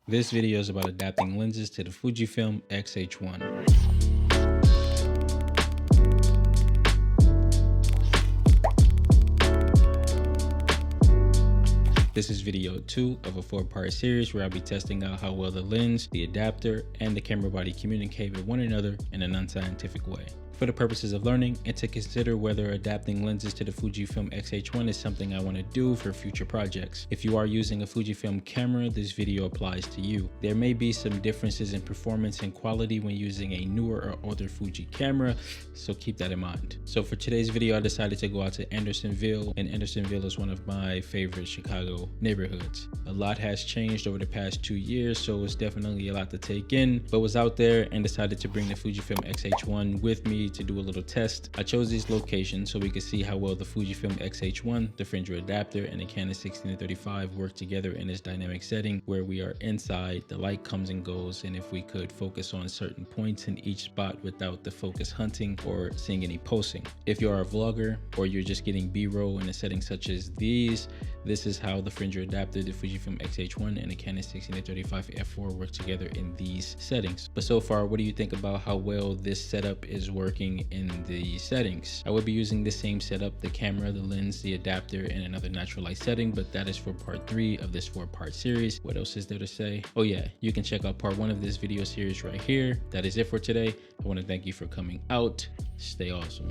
This video is about adapting lenses to the Fujifilm x-h1. This is video 2 of a 4-part series where I'll be testing out how well the lens, the adapter, and the camera body communicate with one another in a non-scientific way. For the purposes of learning and to consider whether adapting lenses to the Fujifilm x-h1 is something I want to do for future projects. If you are using a Fujifilm camera, this video applies to you. There may be some differences in performance and quality when using a newer or older Fuji camera, so keep that in mind. So for today's video, I decided to go out to Andersonville, and Andersonville is one of my favorite Chicago neighborhoods. A lot has changed over the past 2 years, so it's definitely a lot to take in, but was out there and decided to bring the Fujifilm x-h1 with me to do a little test. I chose these locations so we could see how well the Fujifilm x-h1, the Fringer adapter, and the Canon 16-35 work together in this dynamic setting where we are inside, the light comes and goes, and if we could focus on certain points in each spot without the focus hunting or seeing any pulsing. If you are a vlogger or you're just getting B-roll in a setting such as these, this is how the Fringer adapter, the Fujifilm x-h1, and the Canon 16-35 f4 work together in these settings. But so far, what do you think about how well this setup is working in the settings? I will be using the same setup, the camera, the lens, the adapter, and another natural light setting, but that is for part 3 of this 4-part series. What else is there to say? Oh yeah, you can check out part 1 of this video series right here. That is it for today. I want to thank you for coming out. Stay awesome.